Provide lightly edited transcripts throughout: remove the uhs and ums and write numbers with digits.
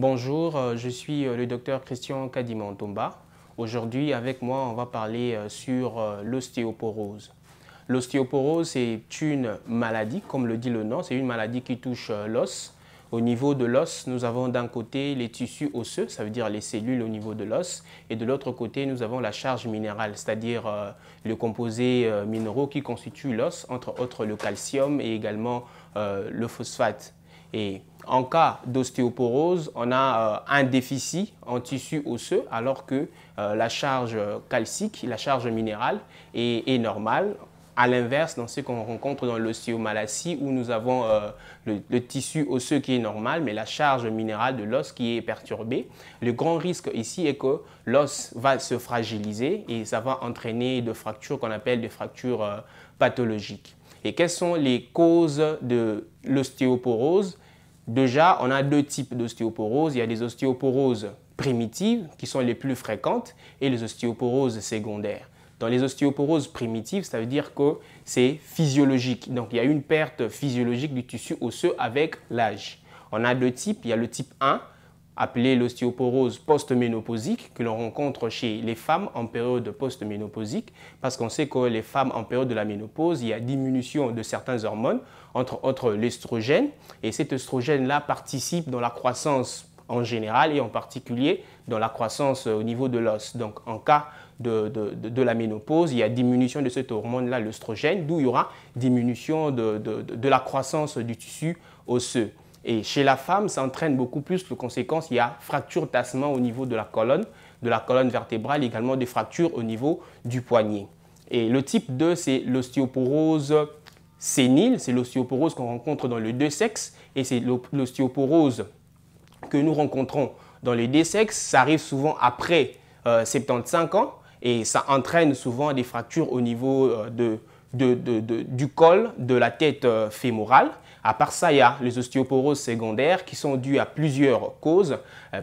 Bonjour, je suis le docteur Christian Kadimantomba. Aujourd'hui, avec moi, on va parler sur l'ostéoporose. L'ostéoporose, c'est une maladie, comme le dit le nom, c'est une maladie qui touche l'os. Au niveau de l'os, nous avons d'un côté les tissus osseux, ça veut dire les cellules au niveau de l'os, et de l'autre côté, nous avons la charge minérale, c'est-à-dire les composés minéraux qui constituent l'os, entre autres le calcium et également le phosphate. Et en cas d'ostéoporose, on a un déficit en tissu osseux alors que la charge calcique, la charge minérale est normale. À l'inverse, dans ce qu'on rencontre dans l'ostéomalacie où nous avons le tissu osseux qui est normal, mais la charge minérale de l'os qui est perturbée. Le grand risque ici est que l'os va se fragiliser et ça va entraîner des fractures qu'on appelle des fractures pathologiques. Et quelles sont les causes de l'ostéoporose? Déjà, on a deux types d'ostéoporose. Il y a des ostéoporoses primitives qui sont les plus fréquentes et les ostéoporoses secondaires. Dans les ostéoporoses primitives, ça veut dire que c'est physiologique. Donc, il y a une perte physiologique du tissu osseux avec l'âge. On a deux types. Il y a le type 1, appelé l'ostéoporose post-ménopausique, que l'on rencontre chez les femmes en période post-ménopausique, parce qu'on sait que les femmes en période de la ménopause, il y a diminution de certaines hormones, entre autres l'estrogène, et cet estrogène-là participe dans la croissance en général et en particulier dans la croissance au niveau de l'os. Donc en cas de la ménopause, il y a diminution de cette hormone-là, l'estrogène, d'où il y aura diminution de la croissance du tissu osseux. Et chez la femme, ça entraîne beaucoup plus de conséquences. Il y a fracture tassement au niveau de la colonne vertébrale, également des fractures au niveau du poignet. Et le type 2, c'est l'ostéoporose sénile, c'est l'ostéoporose qu'on rencontre dans les deux sexes et c'est l'ostéoporose que nous rencontrons dans les deux sexes. Ça arrive souvent après 75 ans et ça entraîne souvent des fractures au niveau du col, de la tête fémorale. À part ça, il y a les ostéoporoses secondaires qui sont dues à plusieurs causes.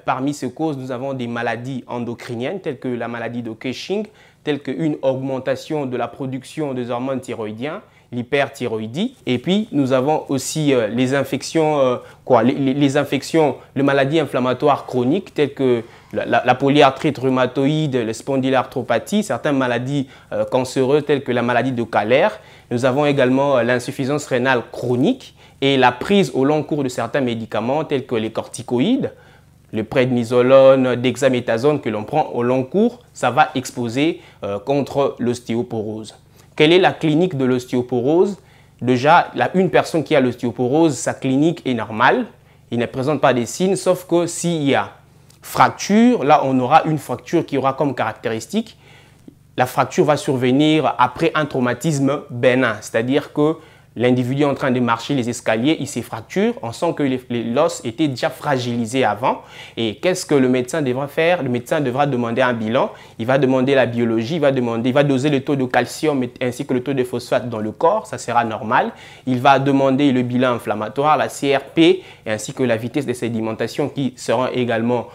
Parmi ces causes, nous avons des maladies endocriniennes telles que la maladie de Cushing, telles qu'une augmentation de la production des hormones thyroïdiennes, l'hyperthyroïdie. Et puis, nous avons aussi les infections, les maladies inflammatoires chroniques telles que la polyarthrite rhumatoïde, la spondylarthropathie, certaines maladies cancéreuses telles que la maladie de Calère. Nous avons également l'insuffisance rénale chronique et la prise au long cours de certains médicaments tels que les corticoïdes, le prednisolone, dexaméthasone que l'on prend au long cours, ça va exposer contre l'ostéoporose. Quelle est la clinique de l'ostéoporose? Déjà, une personne qui a l'ostéoporose, sa clinique est normale, il ne présente pas des signes, sauf que s'il y a fracture, là on aura une fracture qui aura comme caractéristique, la fracture va survenir après un traumatisme bénin, c'est-à-dire que l'individu est en train de marcher les escaliers, il se fracture, on sent que l'os était déjà fragilisé avant. Et qu'est-ce que le médecin devra faire? Le médecin devra demander un bilan, il va demander la biologie, il va doser le taux de calcium ainsi que le taux de phosphate dans le corps, ça sera normal. Il va demander le bilan inflammatoire, la CRP, ainsi que la vitesse de sédimentation qui seront également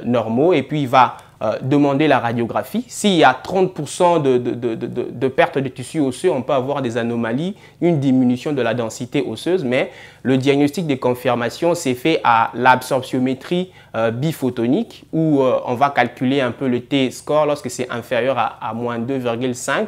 normaux. Et puis il va demander la radiographie. S'il y a 30% de perte de tissu osseux, on peut avoir des anomalies, une diminution de la densité osseuse, mais le diagnostic de confirmation c'est fait à l'absorptiométrie biphotonique où on va calculer un peu le T-score lorsque c'est inférieur à moins 2,5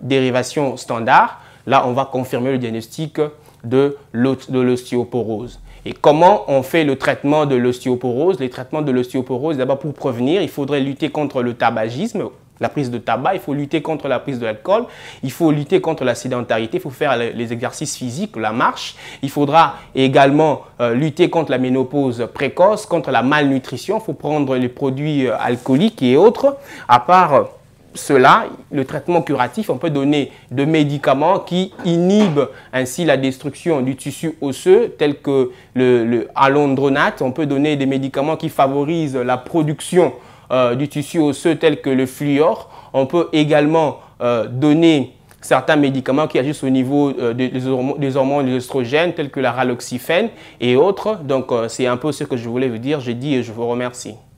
dérivation standard. Là, on va confirmer le diagnostic de l'ostéoporose. Et comment on fait le traitement de l'ostéoporose? Les traitements de l'ostéoporose, d'abord pour prévenir, il faudrait lutter contre le tabagisme, la prise de tabac, il faut lutter contre la prise de l'alcool, il faut lutter contre la sédentarité, il faut faire les exercices physiques, la marche. Il faudra également lutter contre la ménopause précoce, contre la malnutrition, il faut prendre les produits alcooliques et autres. À part cela, le traitement curatif, on peut donner des médicaments qui inhibent ainsi la destruction du tissu osseux, tel que le alendronate. On peut donner des médicaments qui favorisent la production du tissu osseux, tel que le fluor. On peut également donner certains médicaments qui agissent au niveau des hormones de l'estrogène, tels que la raloxifène et autres. Donc, c'est un peu ce que je voulais vous dire. J'ai dit et je vous remercie.